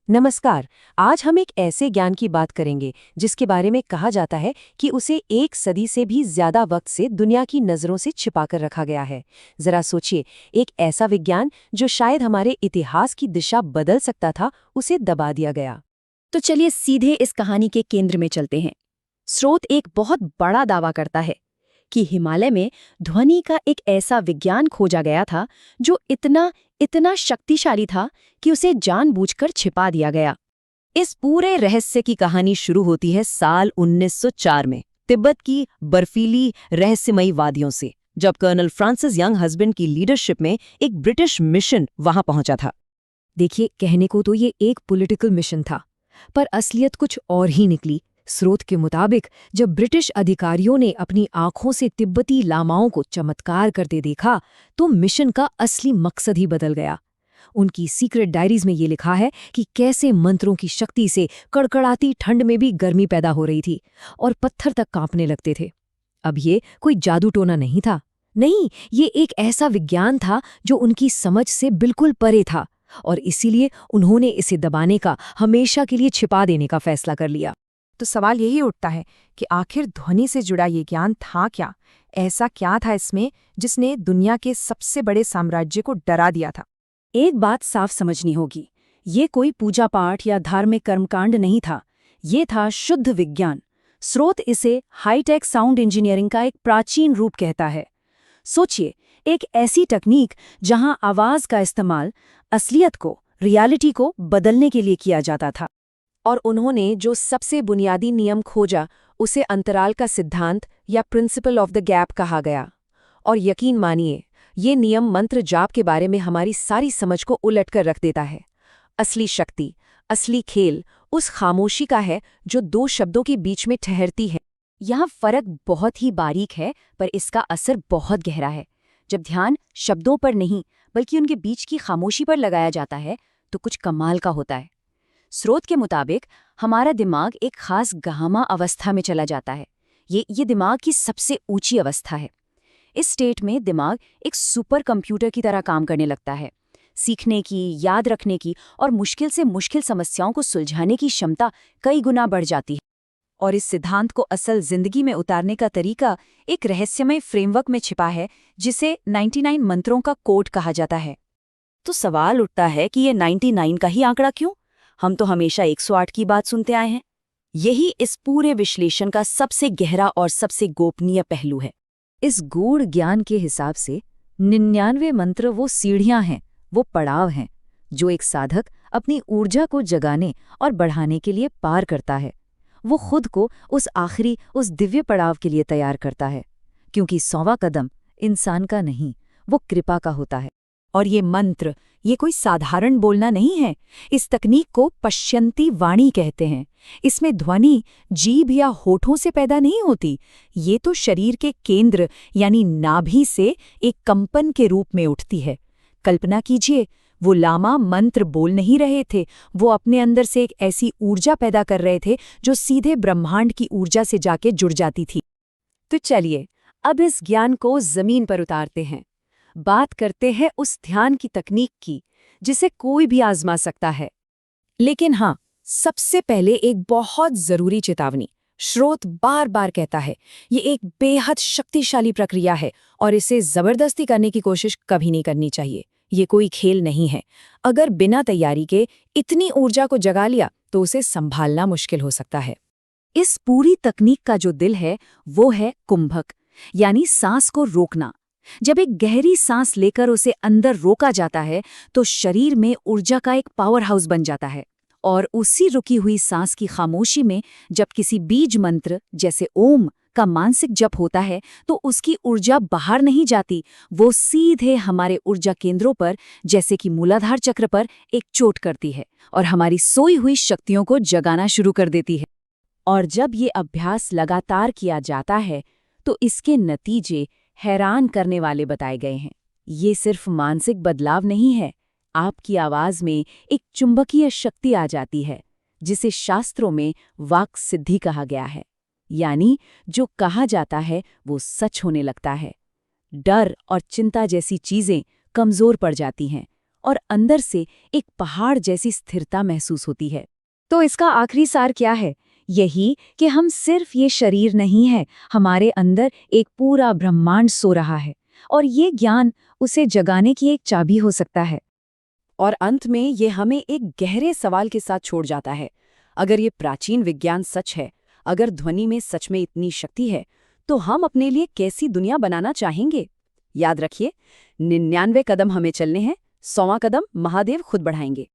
नमस्कार। आज हम एक ऐसे ज्ञान की बात करेंगे जिसके बारे में कहा जाता है कि उसे 1 सदी से भी ज्यादा वक्त से दुनिया की नजरों से छिपाकर रखा गया है। जरा सोचिए, एक ऐसा विज्ञान जो शायद हमारे इतिहास की दिशा बदल सकता था, उसे दबा दिया गया। तो चलिए सीधे इस कहानी के केंद्र में चलते हैं। स्रोत एक बहुत बड़ा दावा करता है कि हिमालय में ध्वनि का एक ऐसा विज्ञान खोजा गया था जो इतना इतना शक्तिशाली था कि उसे जानबूझकर छिपा दिया गया। इस पूरे रहस्य की कहानी शुरू होती है साल 1904 में तिब्बत की बर्फीली रहस्यमयी वादियों से, जब कर्नल फ्रांसिस यंग हस्बैंड की लीडरशिप में एक ब्रिटिश मिशन वहां पहुंचा था। देखिए, कहने को तो ये एक पॉलिटिकल मिशन था, पर असलियत कुछ और ही निकली। स्रोत के मुताबिक जब ब्रिटिश अधिकारियों ने अपनी आंखों से तिब्बती लामाओं को चमत्कार करते देखा, तो मिशन का असली मकसद ही बदल गया। उनकी सीक्रेट डायरीज में ये लिखा है कि कैसे मंत्रों की शक्ति से कड़कड़ाती ठंड में भी गर्मी पैदा हो रही थी और पत्थर तक कांपने लगते थे। अब ये कोई जादू टोना नहीं था। नहीं, ये एक ऐसा विज्ञान था जो उनकी समझ से बिल्कुल परे था, और इसीलिए उन्होंने इसे दबाने का, हमेशा के लिए छिपा देने का फैसला कर लिया। तो सवाल यही उठता है कि आखिर ध्वनि से जुड़ा ये ज्ञान था क्या? ऐसा क्या था इसमें जिसने दुनिया के सबसे बड़े साम्राज्य को डरा दिया था? एक बात साफ समझनी होगी, ये कोई पूजा पाठ या धार्मिक कर्मकांड नहीं था। ये था शुद्ध विज्ञान। स्रोत इसे हाईटेक साउंड इंजीनियरिंग का एक प्राचीन रूप कहता है। सोचिए, एक ऐसी तकनीक जहां आवाज का इस्तेमाल असलियत को, रियलिटी को बदलने के लिए किया जाता था। और उन्होंने जो सबसे बुनियादी नियम खोजा, उसे अंतराल का सिद्धांत या प्रिंसिपल ऑफ द गैप कहा गया। और यकीन मानिए, ये नियम मंत्र जाप के बारे में हमारी सारी समझ को उलट कर रख देता है। असली शक्ति, असली खेल उस खामोशी का है जो दो शब्दों के बीच में ठहरती है। यहाँ फर्क बहुत ही बारीक है, पर इसका असर बहुत गहरा है। जब ध्यान शब्दों पर नहीं बल्कि उनके बीच की खामोशी पर लगाया जाता है, तो कुछ कमाल का होता है। स्रोत के मुताबिक हमारा दिमाग एक खास गहमा अवस्था में चला जाता है। ये दिमाग की सबसे ऊंची अवस्था है। इस स्टेट में दिमाग एक सुपर कंप्यूटर की तरह काम करने लगता है। सीखने की, याद रखने की और मुश्किल से मुश्किल समस्याओं को सुलझाने की क्षमता कई गुना बढ़ जाती है। और इस सिद्धांत को असल जिंदगी में उतारने का तरीका एक रहस्यमय फ्रेमवर्क में छिपा है, जिसे 99 मंत्रों का कोड कहा जाता है। तो सवाल उठता है कि ये 99 का ही आंकड़ा क्यों? हम तो हमेशा 108 की बात सुनते आए हैं। यही इस पूरे विश्लेषण का सबसे गहरा और सबसे गोपनीय पहलू है। इस गूढ़ ज्ञान के हिसाब से 99 मंत्र वो सीढ़ियां हैं, वो पड़ाव हैं, जो एक साधक अपनी ऊर्जा को जगाने और बढ़ाने के लिए पार करता है। वो खुद को उस दिव्य पड़ाव के लिए तैयार करता है, क्योंकि 100वां कदम इंसान का नहीं, वो कृपा का होता है। और ये मंत्र, ये कोई साधारण बोलना नहीं है। इस तकनीक को पश्यंती वाणी कहते हैं। इसमें ध्वनि जीभ या होठों से पैदा नहीं होती। ये तो शरीर के केंद्र यानी नाभि से एक कंपन के रूप में उठती है। कल्पना कीजिए, वो लामा मंत्र बोल नहीं रहे थे, वो अपने अंदर से एक ऐसी ऊर्जा पैदा कर रहे थे जो सीधे ब्रह्मांड की ऊर्जा से जाके जुड़ जाती थी। तो चलिए, अब इस ज्ञान को जमीन पर उतारते हैं। बात करते हैं उस ध्यान की तकनीक की जिसे कोई भी आजमा सकता है। लेकिन हाँ, सबसे पहले एक बहुत जरूरी चेतावनी। स्रोत बार बार कहता है, ये एक बेहद शक्तिशाली प्रक्रिया है और इसे जबरदस्ती करने की कोशिश कभी नहीं करनी चाहिए। ये कोई खेल नहीं है। अगर बिना तैयारी के इतनी ऊर्जा को जगा लिया तो उसे संभालना मुश्किल हो सकता है। इस पूरी तकनीक का जो दिल है, वो है कुंभक, यानी सांस को रोकना। जब एक गहरी सांस लेकर उसे अंदर रोका जाता है, तो शरीर में ऊर्जा का एक पावर हाउस बन जाता है। और उसी रुकी हुई सांस की खामोशी में जब किसी बीज मंत्र जैसे ओम का मानसिक जप होता है, तो उसकी ऊर्जा बाहर नहीं जाती, वो सीधे हमारे ऊर्जा केंद्रों पर, जैसे कि मूलाधार चक्र पर, एक चोट करती है और हमारी सोई हुई शक्तियों को जगाना शुरू कर देती है। और जब ये अभ्यास लगातार किया जाता है, तो इसके नतीजे हैरान करने वाले बताए गए हैं। ये सिर्फ मानसिक बदलाव नहीं है, आपकी आवाज में एक चुंबकीय शक्ति आ जाती है, जिसे शास्त्रों में वाक् सिद्धि कहा गया है। यानी जो कहा जाता है वो सच होने लगता है। डर और चिंता जैसी चीजें कमजोर पड़ जाती हैं और अंदर से एक पहाड़ जैसी स्थिरता महसूस होती है। तो इसका आखिरी सार क्या है? यही कि हम सिर्फ ये शरीर नहीं है, हमारे अंदर एक पूरा ब्रह्मांड सो रहा है, और ये ज्ञान उसे जगाने की एक चाबी हो सकता है। और अंत में ये हमें एक गहरे सवाल के साथ छोड़ जाता है। अगर ये प्राचीन विज्ञान सच है, अगर ध्वनि में सच में इतनी शक्ति है, तो हम अपने लिए कैसी दुनिया बनाना चाहेंगे? याद रखिए, 99 कदम हमें चलने हैं, 100वां कदम महादेव खुद बढ़ाएंगे।